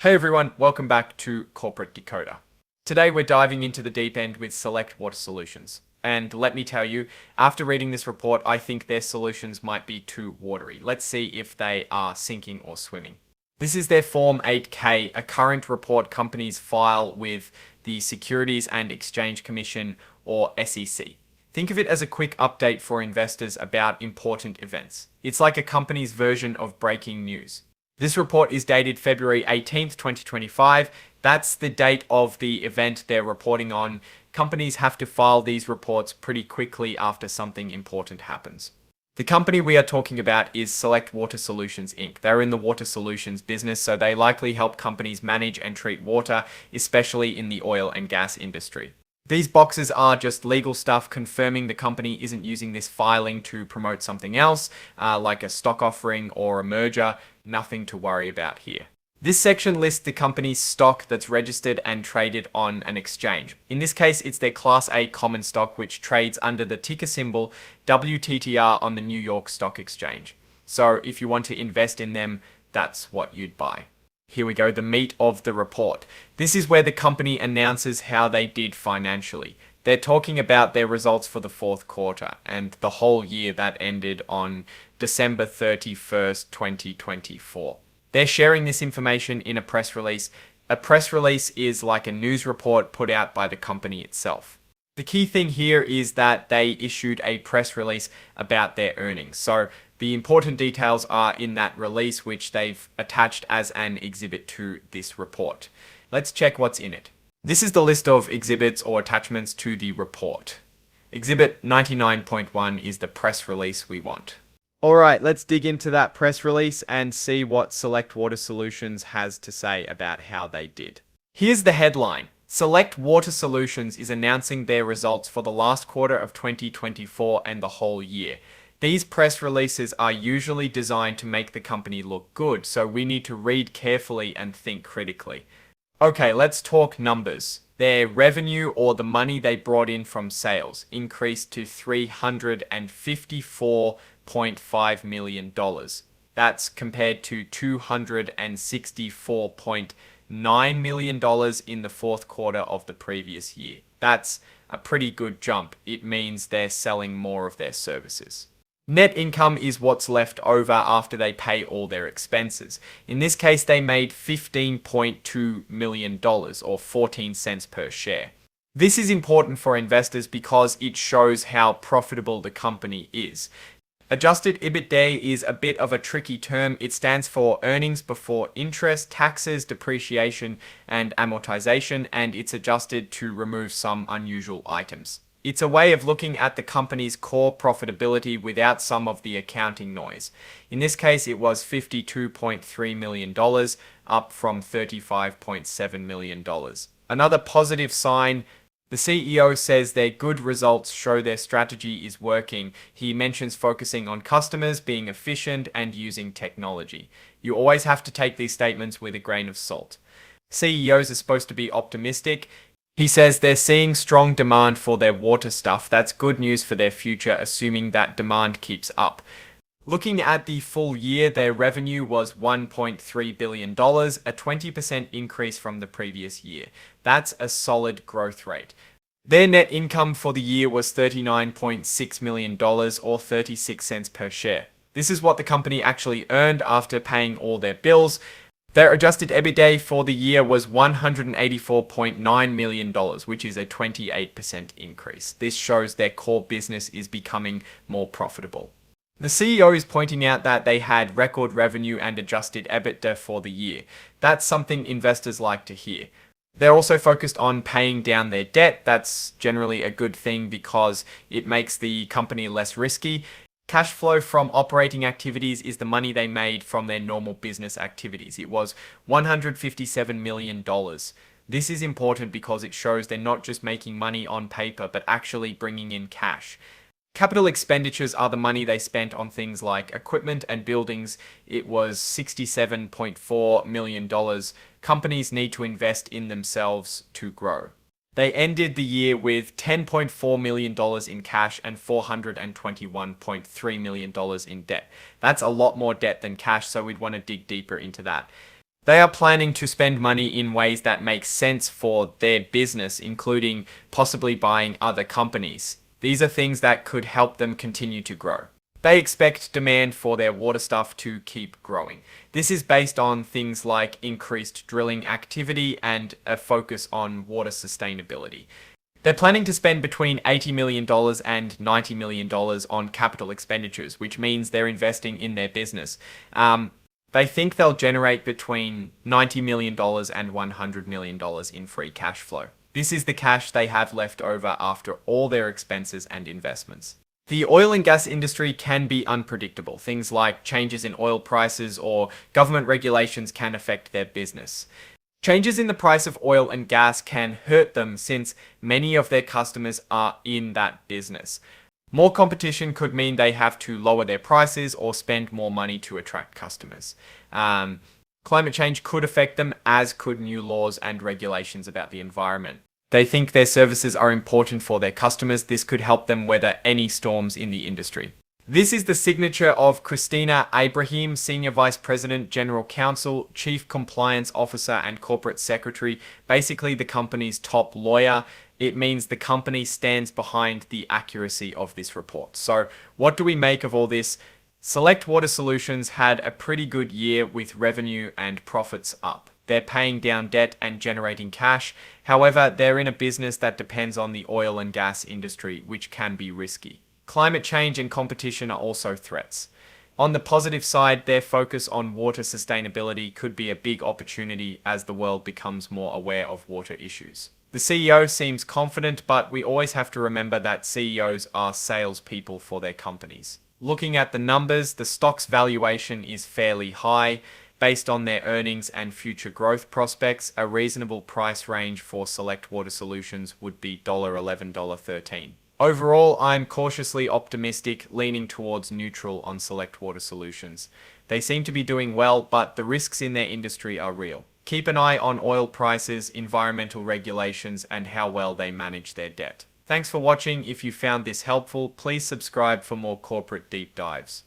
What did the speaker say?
Hey everyone, welcome back to Corporate Decoder. Today we're diving into the deep end with Select Water Solutions. And let me tell you, after reading this report, I think their solutions might be too watery. Let's see if they are sinking or swimming. This is their Form 8K, a current report companies file with the Securities and Exchange Commission, or SEC. Think of it as a quick update for investors about important events. It's like a company's version of breaking news. This report is dated February 18th, 2025. That's the date of the event they're reporting on. Companies have to file these reports pretty quickly after something important happens. The company we are talking about is Select Water Solutions Inc. They're in the water solutions business, so they likely help companies manage and treat water, especially in the oil and gas industry. These boxes are just legal stuff confirming the company isn't using this filing to promote something else, like a stock offering or a merger. Nothing to worry about here. This section lists the company's stock that's registered and traded on an exchange. In this case, it's their Class A common stock, which trades under the ticker symbol WTTR on the New York Stock Exchange. So if you want to invest in them, that's what you'd buy. Here we go, the meat of the report. This is where the company announces how they did financially. They're talking about their results for the fourth quarter and the whole year that ended on December 31st, 2024. They're sharing this information in a press release. A press release is like a news report put out by the company itself. The key thing here is that they issued a press release about their earnings. So the important details are in that release, which they've attached as an exhibit to this report. Let's check what's in it. This is the list of exhibits or attachments to the report. Exhibit 99.1 is the press release we want. Alright, let's dig into that press release and see what Select Water Solutions has to say about how they did. Here's the headline. Select Water Solutions is announcing their results for the last quarter of 2024 and the whole year. These press releases are usually designed to make the company look good, so we need to read carefully and think critically. Okay, let's talk numbers. Their revenue, or the money they brought in from sales, increased to $354.5 million. That's compared to $264.9 million in the fourth quarter of the previous year. That's a pretty good jump. It means they're selling more of their services. Net income is what's left over after they pay all their expenses. In this case, they made $15.2 million, or 14 cents per share. This is important for investors because it shows how profitable the company is. Adjusted EBITDA is a bit of a tricky term. It stands for earnings before interest, taxes, depreciation, and amortization, and it's adjusted to remove some unusual items. It's a way of looking at the company's core profitability without some of the accounting noise. In this case, it was $52.3 million, up from $35.7 million. Another positive sign, the CEO says their good results show their strategy is working. He mentions focusing on customers, being efficient, and using technology. You always have to take these statements with a grain of salt. CEOs are supposed to be optimistic. He says they're seeing strong demand for their water stuff. That's good news for their future, assuming that demand keeps up. Looking at the full year, their revenue was $1.3 billion, a 20% increase from the previous year. That's a solid growth rate. Their net income for the year was $39.6 million, or 36 cents per share. This is what the company actually earned after paying all their bills. Their adjusted EBITDA for the year was $184.9 million, which is a 28% increase. This shows their core business is becoming more profitable. The CEO is pointing out that they had record revenue and adjusted EBITDA for the year. That's something investors like to hear. They're also focused on paying down their debt. That's generally a good thing because it makes the company less risky. Cash flow from operating activities is the money they made from their normal business activities. It was $157 million. This is important because it shows they're not just making money on paper, but actually bringing in cash. Capital expenditures are the money they spent on things like equipment and buildings. It was $67.4 million. Companies need to invest in themselves to grow. They ended the year with $10.4 million in cash and $421.3 million in debt. That's a lot more debt than cash, so we'd want to dig deeper into that. They are planning to spend money in ways that make sense for their business, including possibly buying other companies. These are things that could help them continue to grow. They expect demand for their water stuff to keep growing. This is based on things like increased drilling activity and a focus on water sustainability. They're planning to spend between $80 million and $90 million on capital expenditures, which means they're investing in their business. They think they'll generate between $90 million and $100 million in free cash flow. This is the cash they have left over after all their expenses and investments. The oil and gas industry can be unpredictable. Things like changes in oil prices or government regulations can affect their business. Changes in the price of oil and gas can hurt them since many of their customers are in that business. More competition could mean they have to lower their prices or spend more money to attract customers. Climate change could affect them, as could new laws and regulations about the environment. They think their services are important for their customers. This could help them weather any storms in the industry. This is the signature of Christina Ibrahim, Senior Vice President, General Counsel, Chief Compliance Officer, and Corporate Secretary, basically the company's top lawyer. It means the company stands behind the accuracy of this report. So what do we make of all this? Select Water Solutions had a pretty good year with revenue and profits up. They're paying down debt and generating cash. However, they're in a business that depends on the oil and gas industry, which can be risky. Climate change and competition are also threats. On the positive side, their focus on water sustainability could be a big opportunity as the world becomes more aware of water issues. The CEO seems confident, but we always have to remember that CEOs are salespeople for their companies. Looking at the numbers, the stock's valuation is fairly high. Based on their earnings and future growth prospects, a reasonable price range for Select Water Solutions would be $11, $13. Overall, I'm cautiously optimistic, leaning towards neutral on Select Water Solutions. They seem to be doing well, but the risks in their industry are real. Keep an eye on oil prices, environmental regulations, and how well they manage their debt. Thanks for watching. If you found this helpful, please subscribe for more corporate deep dives.